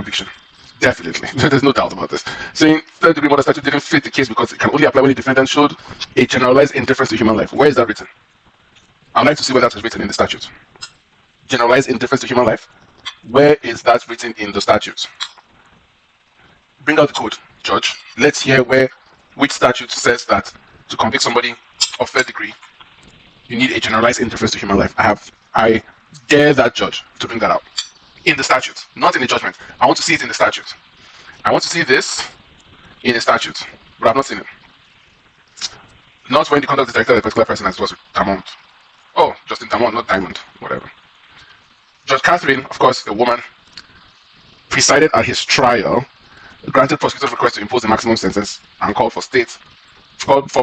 conviction. Definitely. There's no doubt about this. Saying third degree murder statute didn't fit the case because it can only apply when the defendant showed a generalized indifference to human life. Where is that written? I'd like to see where that is written in the statute. Generalized indifference to human life. Where is that written in the statute? Bring out the code, Judge. Let's hear which statute says that to convict somebody of third degree, you need a generalized indifference to human life. I dare that judge to bring that out. In the statute, not in the judgment. I want to see it in the statute. I want to see this in the statute, but I've not seen it. Not when the conduct is directed at a particular person as it was with Diamond. Oh, Justin Diamond, not Diamond, whatever. Judge Catherine, of course, a woman, presided at his trial, granted prosecutor's request to impose the maximum sentence and called for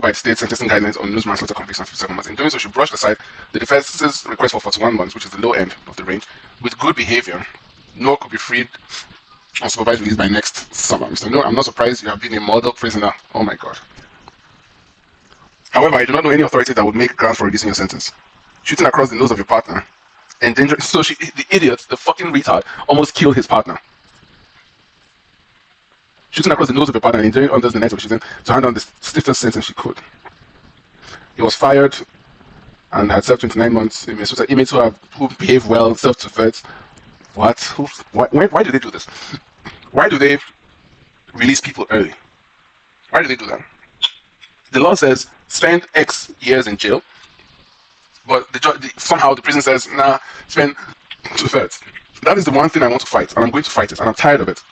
by the state sentencing guidelines on news manslaughter convictions for 7 months. In doing so, she brushed aside the defense's request for 41 months, which is the low end of the range, with good behavior. Noah could be freed on supervised release by next summer. Mr. No, I'm not surprised you have been a model prisoner. Oh my God. However, I do not know any authority that would make grounds for reducing your sentence. Shooting across the nose of your partner, endangering. So the idiot, the fucking retard, almost killed his partner. Shooting across the nose of your partner and endangering others the night of shooting to hand down the stiffest sentence she could. He was fired and had served 29 months. Inmates who behave well, self-defense. What? Why do they do this? Why do they release people early? Why do they do that? The law says spend X years in jail, but somehow the prison says, nah, spend 2/3. That is the one thing I want to fight, and I'm going to fight it, and I'm tired of it.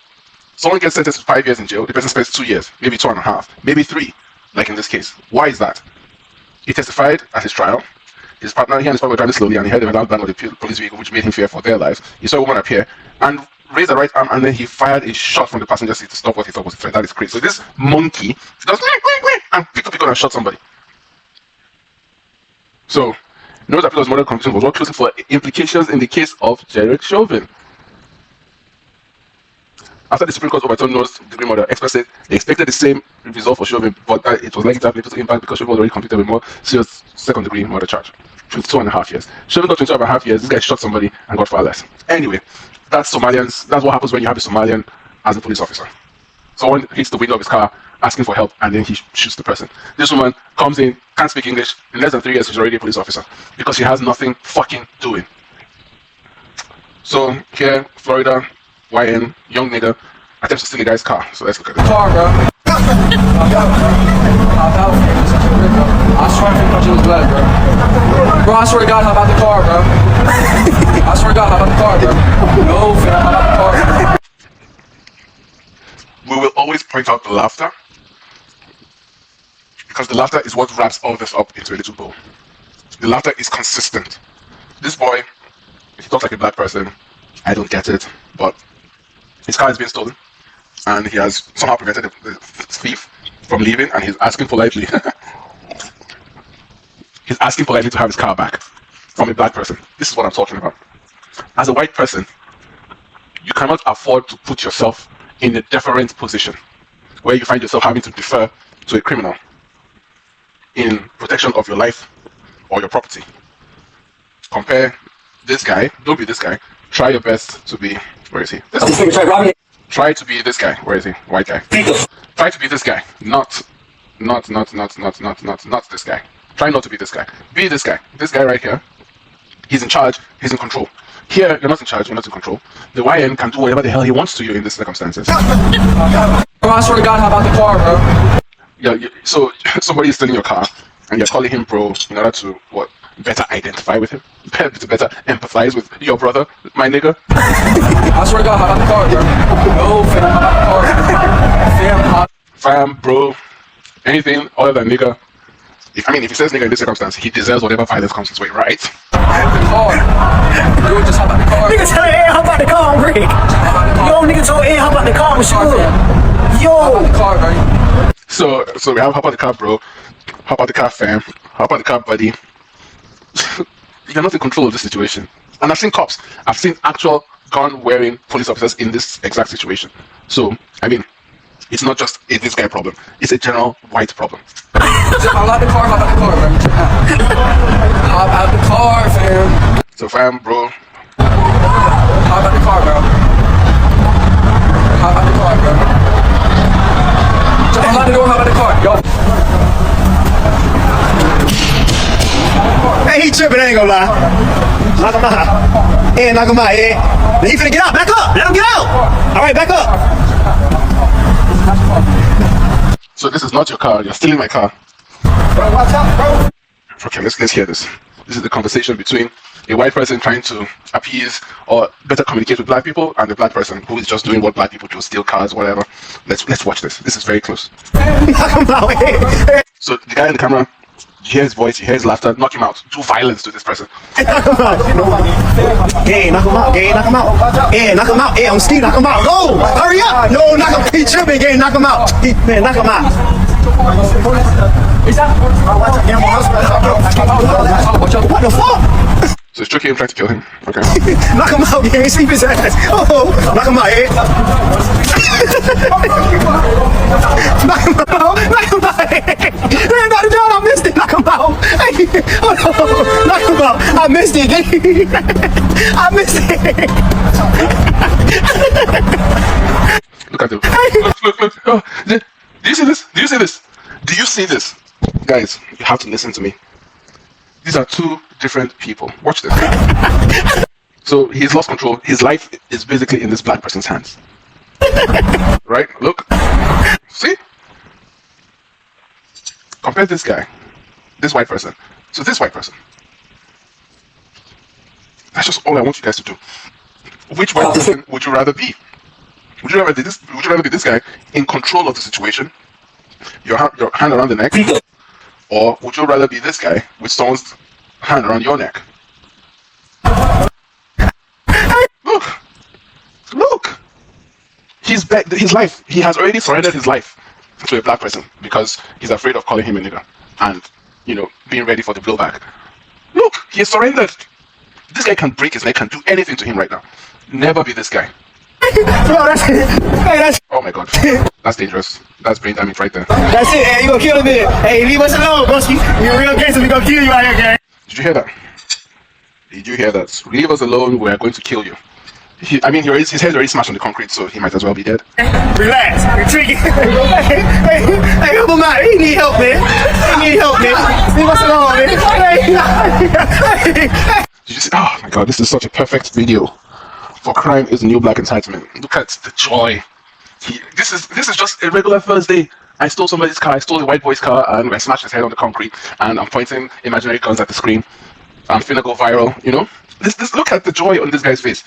Someone gets sentenced to 5 years in jail, the person spends 2 years, maybe 2.5, maybe 3, like in this case. Why is that? He testified at his trial. He and his partner were driving slowly, and he heard the loud bang of the police vehicle, which made him fear for their lives. He saw a woman appear and raised the right arm, and then he fired a shot from the passenger seat to stop what he thought was a threat. That is crazy. So this monkey does and picked up a gun and shot somebody. So, note that Peter's murder conviction was not closely for implications in the case of Derek Chauvin. After the Supreme Court overturned Noah's degree murder, experts said they expected the same result for Chauvin, but it was likely to have little impact because Chauvin was already convicted with more serious second-degree murder charge. 22.5 years. Chauvin got 22.5 years. This guy shot somebody and got far less. Anyway, that's Somalians. That's what happens when you have a Somalian as a police officer. Someone hits the window of his car asking for help, and then he shoots the person. This woman comes in, can't speak English. In less than 3 years, she's already a police officer because she has nothing fucking doing. So here, Florida, YN, young nigga, attempts to steal a guy's car. So let's look at it. Car, bro. I swear I thought you was blood, bro. Bro, I swear to God, how about the car, bro? I swear to God, how about the car, bro? No, fam, how about the car? We will always point out the laughter because the laughter is what wraps all this up into a little bow. The laughter is consistent. This boy, he talks like a black person. I don't get it, but his car has been stolen, and he has somehow prevented the thief from leaving, and he's asking politely. He's asking politely to have his car back from a black person. This is what I'm talking about. As a white person, you cannot afford to put yourself in a deferent position where you find yourself having to defer to a criminal in protection of your life or your property. Compare this guy. Don't be this guy. Try your best to be. Where is he? Try to be this guy. Where is he? White guy. Try to be this guy. Not this guy. Try not to be this guy. Be this guy. This guy right here. He's in charge. He's in control. Here, you're not in charge. You're not in control. The YN can do whatever the hell he wants to you in these circumstances. Bro, I swear to God, how about the car, bro? Yeah. So somebody is stealing your car, and you're calling him bro in order to what? Better identify with him, to better empathize with your brother, my nigga. I swear to God, how about the car, bro? No, fam, how about the car? Fam, bro, anything other than nigga. If he says nigga in this circumstance, he deserves whatever violence comes his way, right? The car. Dude, just how about the car? Nigga tell hey, how about the car, Rick? Yo, nigga told hey, how about the car, monsieur? Yo. How about the car, bro? So we have how about the car, bro? How about the car, fam? How about the car, buddy? You're not in control of this situation. And I've seen cops. I've seen actual gun-wearing police officers in this exact situation. So, it's not just a this guy problem. It's a general white problem. How about the car? How about the car, bro? How about the car, fam? So, fam, bro. How about the car, bro? lie. Knock him out. Yeah, knock him out, yeah. He finna get out. Back up. Let him get out. All right, back up. So this is not your car. You're stealing my car. Bro, watch out, bro. Okay, let's hear this. This is the conversation between a white person trying to appease or better communicate with black people and the black person who is just doing what black people do, steal cars, whatever. Let's watch this. This is very close. Knock him out, yeah. So the guy in the camera, you hear his voice, you hear his laughter, knock him out. Do violence to this person. Knock him out. Yeah, knock him out. Yeah, knock him out. Yeah, knock him out. Yeah, I'm Steve. Knock him out. Go. Hurry up. No, knock him. He tripping. Yeah, knock him out. Man, knock him out. What the fuck? So it's tricky him trying to kill him. Okay. Knock him out. Yeah, sweep his ass. Oh, knock him out. Yeah. Knock him out. Knock him out. Man, not the job. I missed it. Knock him out. Hey, hold on. Knock him out. I missed it. I missed it. Look at him. Look. Oh, do you see this? Do you see this? Do you see this? Guys, you have to listen to me. These are two different people. Watch this. So he's lost control. His life is basically in this black person's hands. Right? Look. See? Compare this guy, this white person, to this white person. That's just all I want you guys to do. Which white person would you rather be? Would you rather be this guy in control of the situation, your hand around the neck, or would you rather be this guy with someone's hand around your neck? Look. He's back. His life. He has already surrendered his life to a black person because he's afraid of calling him a nigger and, being ready for the blowback. Look, he has surrendered. This guy can break his neck, can do anything to him right now. Never be this guy. Oh my god, that's dangerous. That's brain damage right there. That's it, hey, you gonna kill him here. Hey, leave us alone, broski. You're a real gangster, we gonna kill you out here, gang. Did you hear that? Did you hear that? Leave us alone, we're going to kill you. His head's already smashed on the concrete, so he might as well be dead. Relax, you're tricky. Hey, help him out. He need help, man. Leave us alone, man. Did you see? Oh my god, this is such a perfect video for crime is the new black entitlement. Look at the joy. This is just a regular Thursday. I stole somebody's car. I stole a white boy's car, and I smashed his head on the concrete. And I'm pointing imaginary guns at the screen. I'm finna go viral. This. Look at the joy on this guy's face.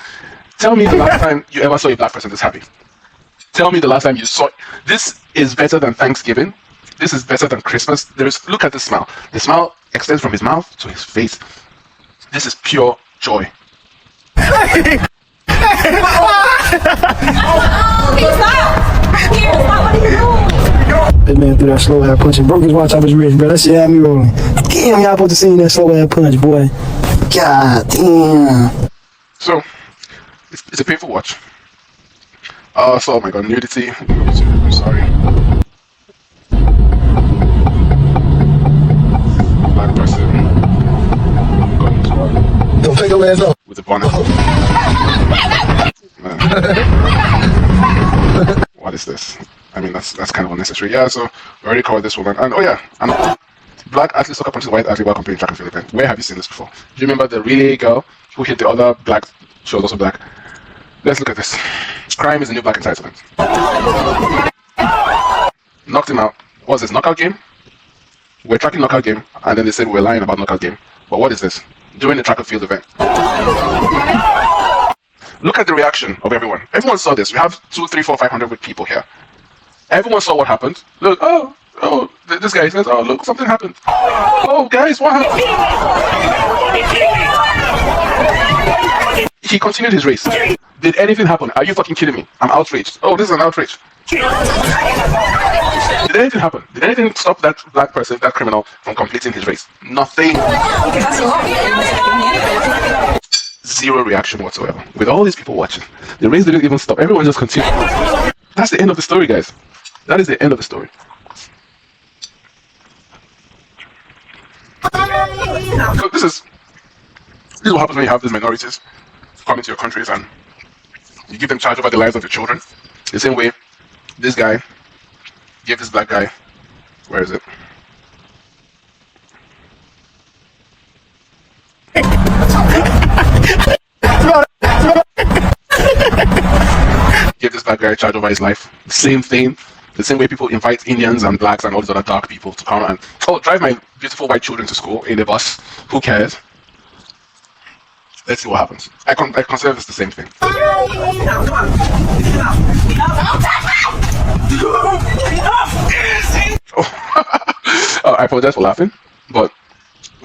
Tell me the last time you ever saw a black person this happy. Tell me the last time you saw it. This is better than Thanksgiving. This is better than Christmas. Look at the smile. The smile extends from his mouth to his face. This is pure joy. Hey, That man threw that slow ass punch and broke his watch off his wrist, bro. That shit had me rolling. Damn, y'all supposed to see that slow ass punch, boy. God damn. So, it's a painful watch. Oh my god, nudity. I'm sorry. Black person. Don't take your ass off. With a bonnet. Man. What is this? I mean, that's kind of unnecessary. Yeah, so we already covered this woman. And black athlete soccer punches white athlete while competing in track and field event. Where have you seen this before? Do you remember the relay girl who hit the other black? She was also black. Let's look at this. Crime is the new black entitlement. Knocked him out. What's this? Knockout game? We're tracking knockout game, and then they said we're lying about knockout game. But what is this? During the track and field event. Look at the reaction of everyone. Everyone saw this. We have 200, 300, 400, 500 people here. Everyone saw what happened. Look, this guy says, look, something happened. Oh, guys, what happened? He continued his race. Did anything happen? Are you fucking kidding me? I'm outraged. Oh, this is an outrage. Did anything happen? Did anything stop that black person, that criminal, from completing his race? Nothing. Zero reaction whatsoever. With all these people watching, the race didn't even stop. Everyone just continued. That's the end of the story, guys. That is the end of the story. So this is what happens when you have these minorities come into your countries and you give them charge over the lives of your children. The same way this guy gave this black guy, where is it? Give this black guy charge over his life. Same thing. The same way people invite Indians and blacks and all these other dark people to come and, oh, drive my beautiful white children to school in a bus. Who cares? Let's see what happens. I consider this the same thing. I apologize for laughing, but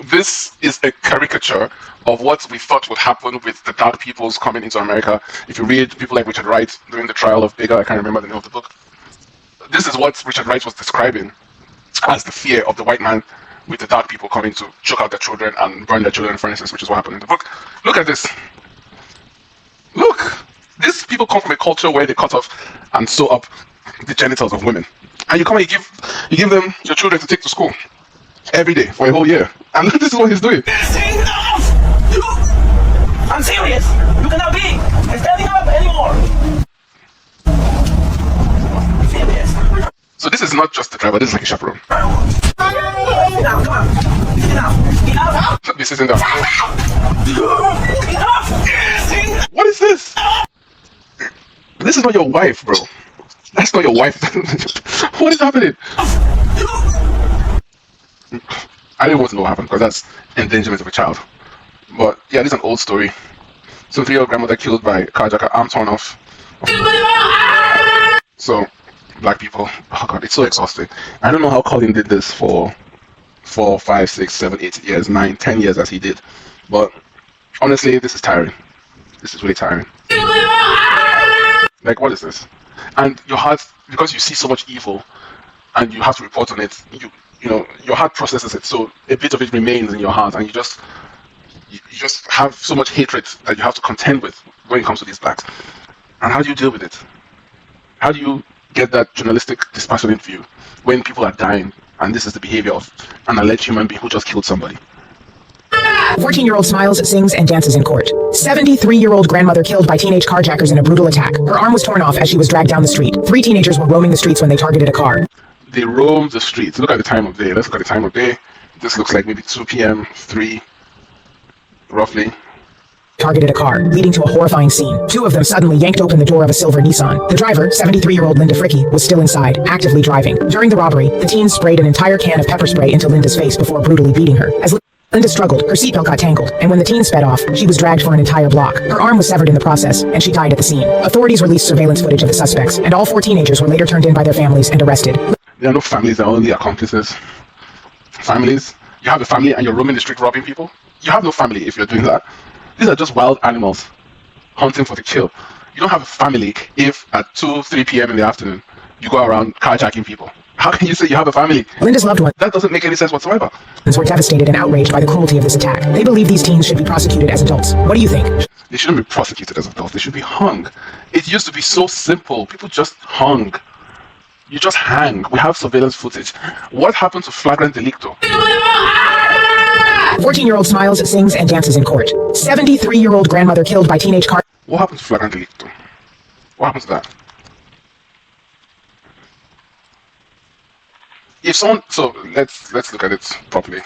this is a caricature of what we thought would happen with the dark peoples coming into America. If you read people like Richard Wright during the trial of Bigger, I can't remember the name of the book. This is what Richard Wright was describing as the fear of the white man with the dark people coming to choke out their children and burn their children in furnaces, which is what happened in the book. Look at this. Look. These people come from a culture where they cut off and sew up the genitals of women. And you come and you give them your children to take to school every day for a whole year. And this is what he's doing. I'm serious. You cannot be standing up anymore. Serious. So this is not just the driver, this is like a chaperone. Now, come on. Get out. Be sitting down. Get up. What is this? This is not your wife, bro. That's not your wife. What is happening? I didn't want to know what happened because that's endangerment of a child. But yeah, this is an old story. Some 3-year-old grandmother killed by a carjacker, arm torn off. So, black people, oh god, it's so exhausting. I don't know how Colin did this for 4, 5, 6, 7, 8 years, 9, 10 years as he did. But honestly, this is tiring. This is really tiring. Like, what is this? And your heart, because you see so much evil and you have to report on it, you know, your heart processes it, so a bit of it remains in your heart, and you just have so much hatred that you have to contend with when it comes to these blacks. And how do you deal with it? How do you get that journalistic, dispassionate view when people are dying and this is the behavior of an alleged human being who just killed somebody? 14-year-old smiles, sings, and dances in court. 73-year-old grandmother killed by teenage carjackers in a brutal attack. Her arm was torn off as she was dragged down the street. 3 teenagers were roaming the streets when they targeted a car. They roamed the streets. Look at the time of day. Let's look at the time of day. This looks like maybe 2 p.m., 3, roughly. Targeted a car, leading to a horrifying scene. 2 of them suddenly yanked open the door of a silver Nissan. The driver, 73-year-old Linda Fricky, was still inside, actively driving. During the robbery, the teens sprayed an entire can of pepper spray into Linda's face before brutally beating her. As Linda struggled, her seatbelt got tangled, and when the teens sped off, she was dragged for an entire block. Her arm was severed in the process, and she died at the scene. Authorities released surveillance footage of the suspects, and all 4 teenagers were later turned in by their families and arrested. There are no families, there are only accomplices. Families? You have a family and you're roaming the street robbing people? You have no family if you're doing that. These are just wild animals hunting for the kill. You don't have a family if at 2, 3 p.m. in the afternoon you go around carjacking people. How can you say you have a family? Linda's loved ones That doesn't make any sense whatsoever. were devastated and outraged by the cruelty of this attack. They believe these teens should be prosecuted as adults. What do you think? They shouldn't be prosecuted as adults. They should be hung. It used to be so simple. People just hung. You just hang. We have surveillance footage. What happened to flagrant delicto? 14-year-old smiles, sings, and dances in court. 73-year-old grandmother killed by teenage car. What happened to flagrant delicto? What happens to that? If someone, so let's look at it properly.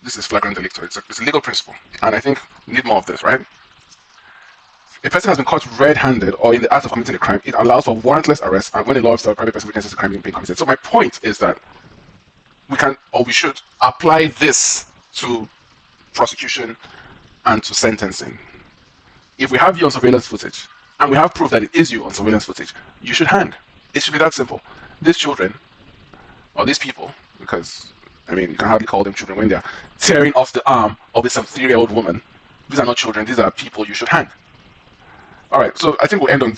This is flagrant delicto. It's a legal principle, and I think we need more of this, right? A person has been caught red-handed or in the act of committing a crime. It allows for warrantless arrest, and when a law officer or private person witnesses a crime being committed. So my point is that we can, or we should, apply this to prosecution and to sentencing. If we have you on surveillance footage, and we have proof that it is you on surveillance footage, you should hang. It should be that simple. These children, or these people, because, I mean, you can hardly call them children when they're tearing off the arm of a 73-year-old woman. These are not children, these are people you should hang. Alright, so I think we'll end on